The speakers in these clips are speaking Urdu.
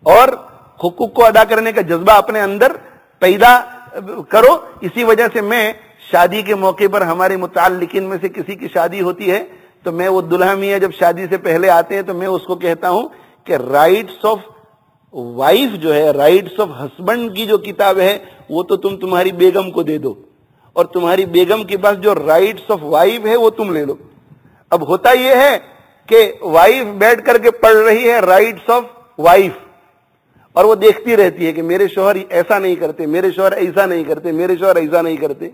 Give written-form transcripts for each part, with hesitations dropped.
اور حقوق کو ادا کرنے کا جذبہ اپنے اندر پیدا کرو. اسی وجہ سے میں شادی کے موقع پر ہمارے متعلقین میں سے کسی کی شادی ہوتی ہے تو میں وہ دلہا میاں جب شادی سے پہلے آتے ہیں تو میں اس کو کہتا ہوں کہ رائٹس آف وائف جو ہے، رائٹس آف ہسبینڈ کی جو کتاب ہے وہ تو تمہاری بیگم کو دے دو، اور تمہاری بیگم کے پاس جو رائٹس آف وائف ہے وہ تم لے لو. اب ہوتا یہ ہے کہ وائف بیٹھ کر کے پڑھ رہی ہے رائٹس آف وائف، اور وہ دیکھتی رہتی ہے کہ میرے شوہر ایسا نہیں کرتے، میرے شوہر ایسا نہیں کرتے، میرے شوہر ایسا نہیں کرتے،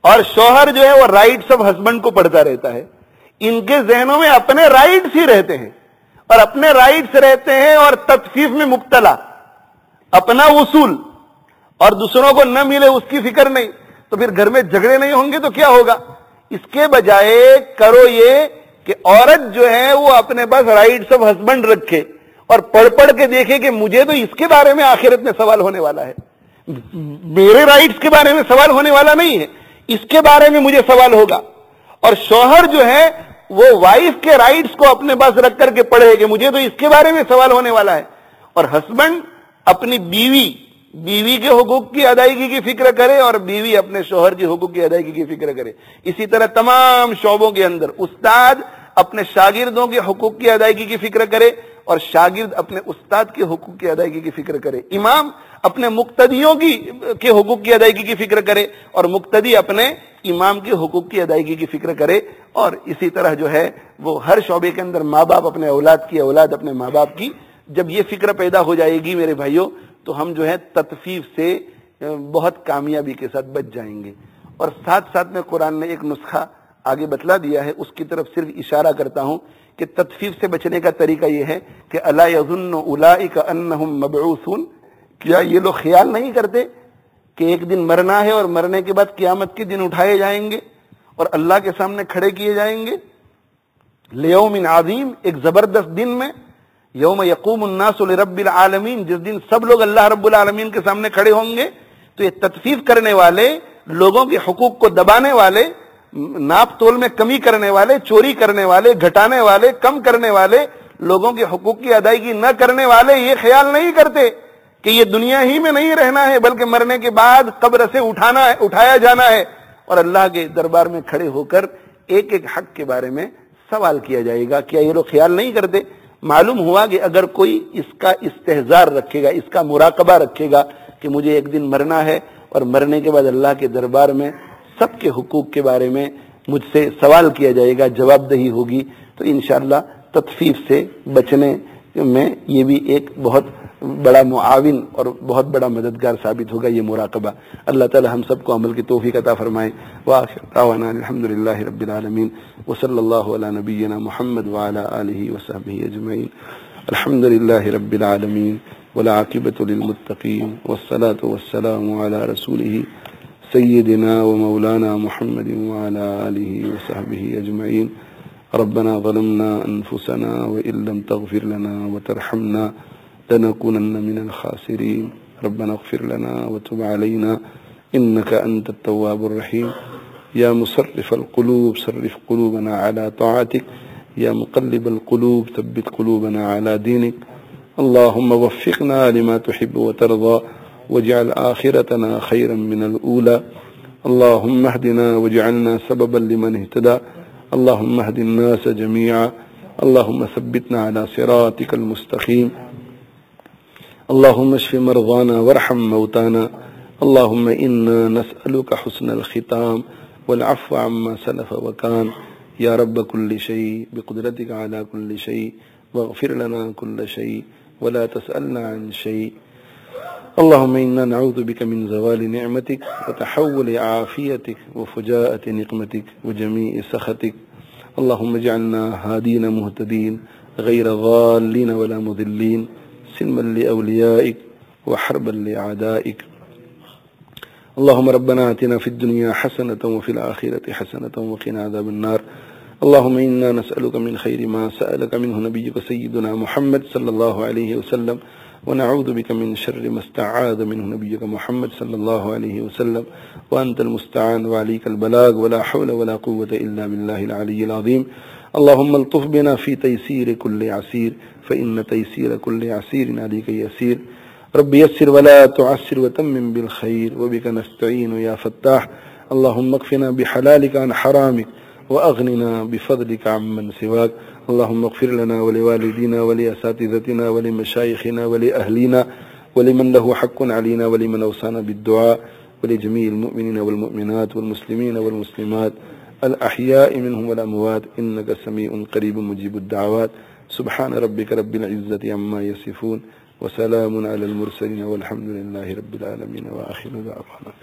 اور شوہر جو ہے وہ رائٹس آف ہسبینڈ کو پڑھتا رہتا ہے. ان کے ذہنوں میں اپنے رائٹس ہی رہتے ہیں، اور اپنے رائٹس رہتے ہیں اور تطفیف میں مبتلا، اپنا وصول اور دوسروں کو نہ ملے اس کی فکر نہیں. تو پھر گھر میں جھگڑے نہیں ہوں گے تو کیا ہوگا؟ اس کے بجائے کرو یہ کہ عورت جو ہے وہ اپنے پاس رائٹس آف ہسبینڈ رکھے اور پڑھ پڑھ کے دیکھے کہ مجھے تو اس کے بارے میں آخرت میں سوال ہونے والا ہے، میرے رائٹس کے بارے میں سوال ہونے والا نہیں ہے، اس کے بارے میں مجھے سوال ہوگا. اور شوہر جو ہے وہ وائف کے رائٹس کو اپنے پاس رکھ کر کے پڑھے کہ مجھے تو اس کے بارے میں سوال ہونے والا ہے. اور ہسبینڈ اپنی بیوی کے حقوق کی ادائیگی کی فکر کرے اور بیوی اپنے شوہر کے حقوق کی ادائیگی کی فکر کرے. اسی طرح تمام شعبوں کے اندر استاد اپنے شاگردوں کے حقوق کی ادائیگی کی فکر کرے اور شاگرد اپنے استاد کے حقوق کی ادائیگی کی فکر کرے. امام اپنے مقتدیوں کے حقوق کی ادائیگی کی فکر کرے اور مقتدی اپنے امام کے حقوق کی ادائیگی کی فکر کرے. اور اسی طرح جو ہے وہ ہر شعبے کے اندر ماں باپ اپنے اولاد کی، اولاد اپنے ماں باپ کی. جب یہ فکر پیدا ہو جائے گی میرے بھائیوں تو ہم جو ہے تطفیف سے بہت کامیابی کے ساتھ بچ جائیں گے. اور ساتھ ساتھ میں قرآن نے ایک نسخہ آگے بتلا دیا ہے، اس کی طرف صرف اشارہ کرتا ہوں کہ تطفیف سے بچنے کا طریقہ یہ ہے کہ الا یظن اولئک انہم مبعوثون، کیا یہ لوگ خیال نہیں کرتے کہ ایک دن مرنا ہے اور مرنے کے بعد قیامت کے دن اٹھائے جائیں گے اور اللہ کے سامنے کھڑے کیے جائیں گے لیوم عظیم، ایک زبردست دن میں، یوم یقوم الناس لرب العالمین، جس دن سب لوگ اللہ رب العالمین کے سامنے کھڑے ہوں گے. تو یہ تطفیف کرنے والے، لوگوں کے حقوق کو دبانے والے، ناپ تول میں کمی کرنے والے، چوری کرنے والے، گھٹانے والے، کم کرنے والے، لوگوں کے حقوق کی ادائیگی نہ کرنے والے یہ خیال نہیں کرتے کہ یہ دنیا ہی میں نہیں رہنا ہے بلکہ مرنے کے بعد قبر سے اٹھایا جانا ہے اور اللہ کے دربار میں کھڑے ہو کر ایک ایک حق کے بارے میں سوال کیا جائے گا. کیا یہ لوگ خیال نہیں کرتے؟ معلوم ہوا کہ اگر کوئی اس کا استحضار رکھے گا، اس کا مراقبہ رکھے گا کہ مجھے ایک دن مرنا ہے اور مرنے کے بعد اللہ کے دربار میں سب کے حقوق کے بارے میں مجھ سے سوال کیا جائے گا، جواب دہی ہوگی، تو انشاءاللہ تطفیف سے بچنے میں یہ بھی ایک بہت بڑا معاون اور بہت بڑا مددگار ثابت ہوگا یہ مراقبہ. اللہ تعالی ہم سب کو عمل کی توفیق عطا فرمائے. وآخر دعوانا الحمدللہ رب العالمین وصلی اللہ علی نبینا محمد وعلی آلہ وصحبہ اجمعین. الحمدللہ رب العالمین والعاقبۃ للمتقین والصلاة والسلام علی رسولہ سیدنا ومولانا محمد وعلی آلہ وصحبہ اجمعین. ربنا ظلمنا انفسنا وإن لم تغفر لنا وترحمنا لنكونن من الخاسرين. ربنا اغفر لنا وتب علينا إنك أنت التواب الرحيم. يا مصرف القلوب صرف قلوبنا على طاعتك. يا مقلب القلوب ثبت قلوبنا على دينك. اللهم وفقنا لما تحب وترضى واجعل آخرتنا خيرا من الأولى. اللهم اهدنا واجعلنا سببا لمن اهتدى. اللهم اهد الناس جميعا. اللهم ثبتنا على صراطك المستقيم. اللهم اشف مرضانا وارحم موتانا. اللهم إنا نسألك حسن الختام والعفو عما سلف وكان. يا رب كل شيء بقدرتك على كل شيء واغفر لنا كل شيء ولا تسألنا عن شيء. اللهم إنا نعوذ بك من زوال نعمتك وتحول عافيتك وفجاءة نقمتك وجميع سخطك. اللهم اجعلنا هادين مهتدين غير ضالين ولا مضلين سلما لأوليائك وحربا لأعدائك. اللهم ربنا آتنا في الدنيا حسنة وفي الآخرة حسنة وقنا عذاب النار. اللهم إنا نسألك من خير ما سألك منه نبيك سيدنا محمد صلى الله عليه وسلم ونعوذ بك من شر ما استعاذ منه نبيك محمد صلى الله عليه وسلم وأنت المستعان وعليك البلاغ ولا حول ولا قوة إلا بالله العلي العظيم. اللهم الطف بنا في تيسير كل عسير فإن تيسير كل عسير عليك يسير رب يسر ولا تعسر وتمم بالخير وبك نستعين يا فتاح اللهم اكفنا بحلالك عن حرامك وأغننا بفضلك عمن سواك اللهم اغفر لنا ولوالدينا ولأساتذتنا ولمشايخنا ولأهلنا ولمن له حق علينا ولمن أوصانا بالدعاء ولجميع المؤمنين والمؤمنات والمسلمين والمسلمات الأحياء منهم والأموات إنك سميع قريب مجيب الدعوات سبحان ربك رب العزة عما يصفون وسلام على المرسلين والحمد لله رب العالمين وآخر دعوانا